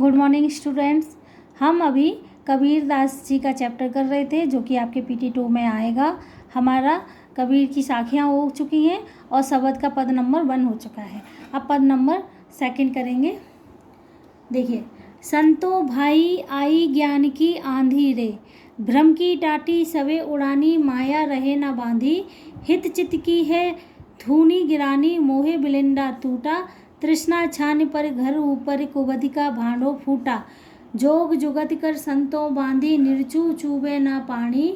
Good morning students. हम अभी कबीर दास जी का चैप्टर कर रहे थे जो कि आपके PT2 में आएगा। हमारा कबीर की साखियाँ हो चुकी हैं और शब्द का पद नंबर 1 हो चुका है। अब पद नंबर 2 करेंगे। देखिए, संतो भाई आई ज्ञान की आंधी रे, भ्रम की टाटी सवे उड़ानी, माया रहे न बांधी, हित चित की है धूनी गिरानी, मोहे बिलिंदा टूटा, तृष्णा छान पर घर ऊपर कुबधि का भांडो फूटा, जोग जुगत कर संतो बांधी, निर्चू चूबे न पानी,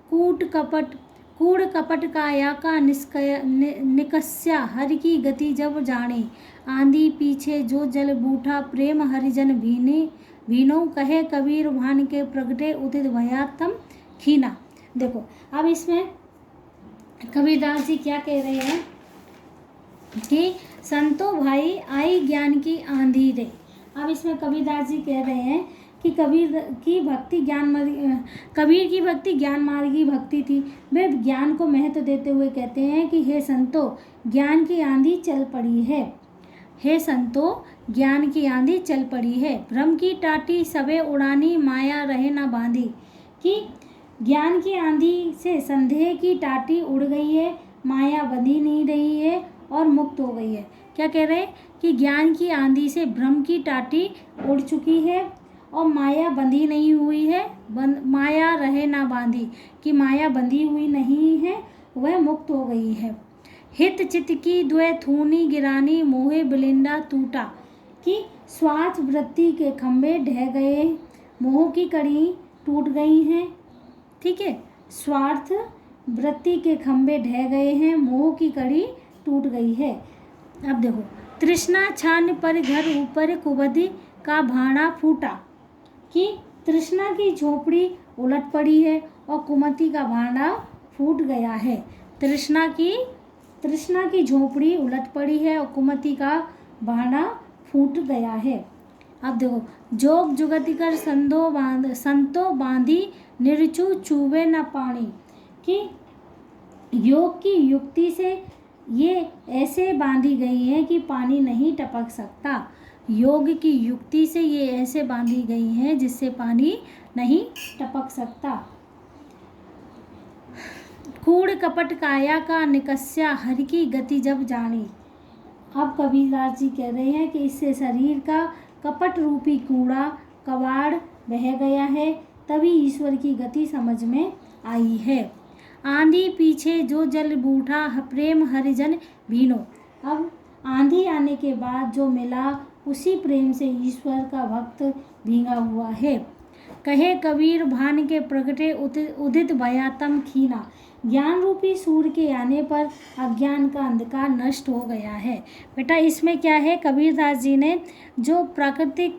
कूड़ कपट काया का निकस्या, हर की गति जब जाने, आंधी पीछे जो जल बूठा, प्रेम हरिजन भीनो, कहे कबीर भान के प्रगटे, उदित भया तम खीना। देखो, अब इसमें कबीरदास जी क्या कह रहे हैं कि संतो भाई आई ज्ञान की आंधी रे। अब इसमें कबीरदास जी कह रहे हैं कि कबीर की भक्ति ज्ञान मार्गी भक्ति थी। वे ज्ञान को महत्व देते हुए कहते हैं कि हे संतो, ज्ञान की आंधी चल पड़ी है। हे संतो, ज्ञान की आंधी चल पड़ी है, भ्रम की टाटी सबे उड़ानी, माया रहे ना बांधी। कि ज्ञान की आंधी से संदेह की टाटी उड़ गई है, माया बंधी नहीं रही है और मुक्त हो गई है। क्या कह रहे हैं कि ज्ञान की आंधी से भ्रम की टाटी उड़ चुकी है और माया बंधी नहीं हुई है, माया रहे ना बांधी, कि माया बंधी हुई नहीं है, वह मुक्त हो गई है। हित चित की द्वे थूनी गिरानी, मोहे बिलिंदा टूटा, कि स्वार्थ वृत्ति के खंभे ढह गए, मोह की कड़ी टूट गई हैं। ठीक है, स्वार्थ वृत्ति के खंभे ढह गए हैं, मोह की कड़ी टूट गई है। अब देखो, तृष्णा छान पर घर ऊपर कुबधि का भांडा फूटा, कि तृष्णा की झोपड़ी उलट पड़ी है और कुमति का भांडा फूट गया है। तृष्णा की झोपड़ी उलट पड़ी है और कुमति का भांडा फूट गया है। अब देखो, जोग जुगति कर संतो बांधी, निर्चू चूबे न पानी, कि योग की युक्ति से ये ऐसे बांधी गई है कि पानी नहीं टपक सकता। योग की युक्ति से ये ऐसे बांधी गई हैं जिससे पानी नहीं टपक सकता। कूड़ कपट काया का निकस्या, हर की गति जब जानी। अब कबीरदास जी कह रहे हैं कि इससे शरीर का कपट रूपी कूड़ा कबाड़ बह गया है, तभी ईश्वर की गति समझ में आई है। आंधी पीछे जो जल बूठा, प्रेम हरिजन भीनो। अब आंधी आने के बाद जो मिला, उसी प्रेम से ईश्वर का भक्त भींगा हुआ है। कहे कबीर भान के प्रगटे, उदित भया तम खीना, ज्ञान रूपी सूर्य के आने पर अज्ञान का अंधकार नष्ट हो गया है। बेटा, इसमें क्या है, कबीरदास जी ने जो प्रकृति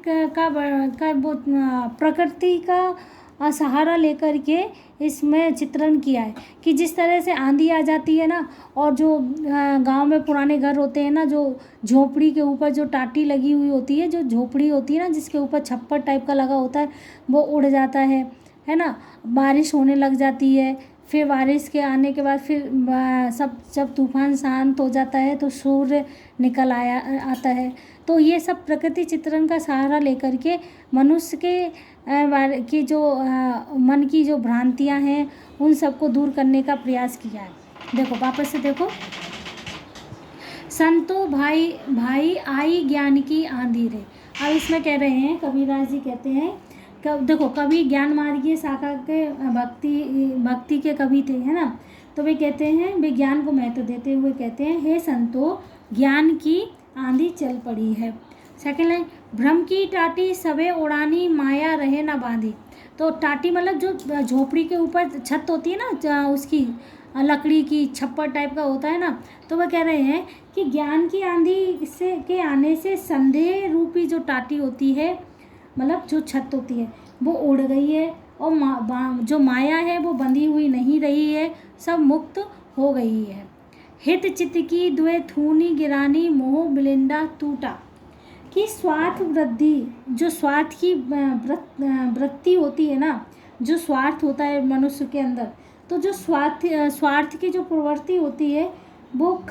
का सहारा लेकर के इसमें चित्रण किया है कि जिस तरह से आंधी आ जाती है ना, और जो गांव में पुराने घर होते हैं ना, जो झोपड़ी के ऊपर जो टाटी लगी हुई होती है, जो झोपड़ी होती है ना, जिसके ऊपर छप्पर टाइप का लगा होता है, वो उड़ जाता है ना। बारिश होने लग जाती है, फिर बारिश के आने के बाद फिर जब तूफान शांत हो जाता है तो सूर्य निकल आता है। तो ये सब प्रकृति चित्रण का सहारा लेकर के मनुष्य की जो मन की जो भ्रांतियां हैं, उन सबको दूर करने का प्रयास किया है। देखो, वापस से देखो, संतो भाई आई ज्ञान की आंधी रे। अब इसमें कह रहे हैं, कबीरदास जी कहते हैं, देखो, कवि ज्ञान मार्गीय शाखा के भक्ति के कवि थे, है ना। तो वे कहते हैं, वे ज्ञान को महत्व देते हुए कहते हैं, हे संतो, ज्ञान की आंधी चल पड़ी है। सेकेंड लाइन, भ्रम की टाटी सबे उड़ानी, माया रहे ना बांधी। तो टाटी मतलब जो झोपड़ी के ऊपर छत होती है ना, उसकी लकड़ी की छप्पर टाइप का होता है ना। तो वह कह रहे हैं कि ज्ञान की आंधी के आने से संदेह रूपी जो टाटी होती है, मतलब जो छत होती है, वो उड़ गई है और जो माया है वो बंधी हुई नहीं रही है, सब मुक्त हो गई है। हित चित की द्वे थूनी गिरानी, मोह बिलिंदा टूटा, कि स्वार्थ वृद्धि, जो स्वार्थ की वृत्ति होती है ना, जो स्वार्थ होता है मनुष्य के अंदर, तो जो स्वार्थ की जो प्रवृत्ति होती है, वो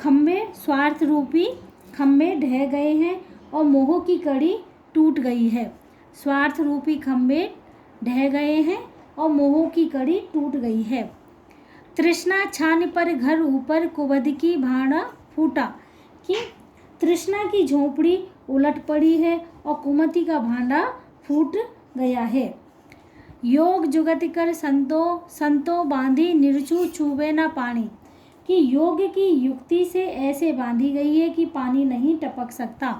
स्वार्थ रूपी खंभे ढह गए हैं और मोह की कड़ी टूट गई है। स्वार्थ रूपी खंभे ढह गए हैं और मोह की कड़ी टूट गई है। तृष्णा छान पर घर ऊपर कुबद की भाड़ा फूटा, कि तृष्णा की झोंपड़ी उलट पड़ी है और कुमति का भांडा फूट गया है। योग जुगत कर संतो बांधी निर्चू चूबे ना पानी, कि योग की युक्ति से ऐसे बांधी गई है कि पानी नहीं टपक सकता।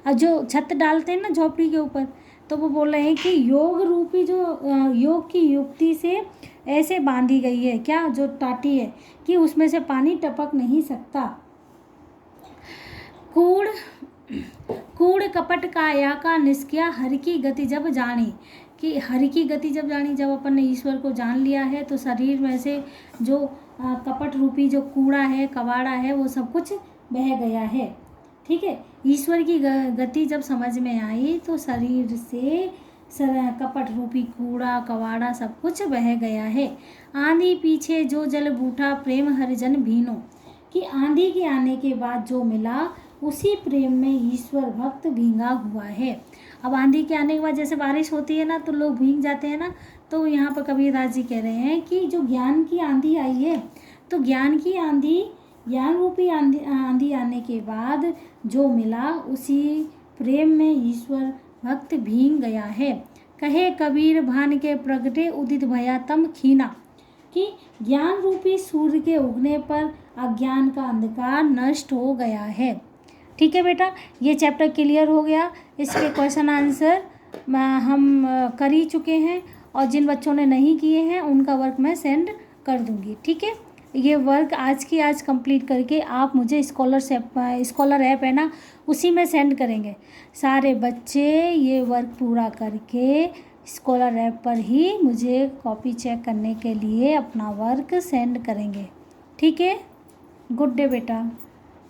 और जो छत डालते हैं ना झोपड़ी के ऊपर, तो वो बोल रहे हैं कि योग रूपी जो योग की युक्ति से ऐसे बांधी गई है, क्या, जो टाटी है, कि उसमें से पानी टपक नहीं सकता। कूड़ कपट काया का निष्क्रिया हर की गति जब जानी, कि हर की गति जब जानी, जब अपन ने ईश्वर को जान लिया है तो शरीर में से जो कपट रूपी जो कूड़ा है, कबाड़ा है, वो सब कुछ बह गया है। ठीक है, ईश्वर की गति जब समझ में आई तो शरीर से कपट रूपी कूड़ा कबाड़ा सब कुछ बह गया है। आंधी पीछे जो जल बूठा प्रेम हरिजन भीनो, कि आंधी के आने के बाद जो मिला उसी प्रेम में ईश्वर भक्त भींगा हुआ है। अब आंधी के आने के बाद जैसे बारिश होती है ना तो लोग भीग जाते हैं ना, तो यहाँ पर कबीरदास जी कह रहे हैं कि जो ज्ञान की आंधी आई है, तो ज्ञान की आंधी, ज्ञान रूपी आंधी आने के बाद जो मिला उसी प्रेम में ईश्वर भक्त भीग गया है। कहे कबीर भान के प्रगटे उदित भया तम खीना, कि ज्ञान रूपी सूर्य के उगने पर अज्ञान का अंधकार नष्ट हो गया है। ठीक है बेटा, ये चैप्टर क्लियर हो गया। इसके क्वेश्चन आंसर हम कर ही चुके हैं, और जिन बच्चों ने नहीं किए हैं उनका वर्क मैं सेंड कर दूंगी। ठीक है, ये वर्क आज कंप्लीट करके आप मुझे स्कॉलर ऐप है ना, उसी में सेंड करेंगे। सारे बच्चे ये वर्क पूरा करके स्कॉलर ऐप पर ही मुझे कॉपी चेक करने के लिए अपना वर्क सेंड करेंगे। ठीक है, गुड डे बेटा।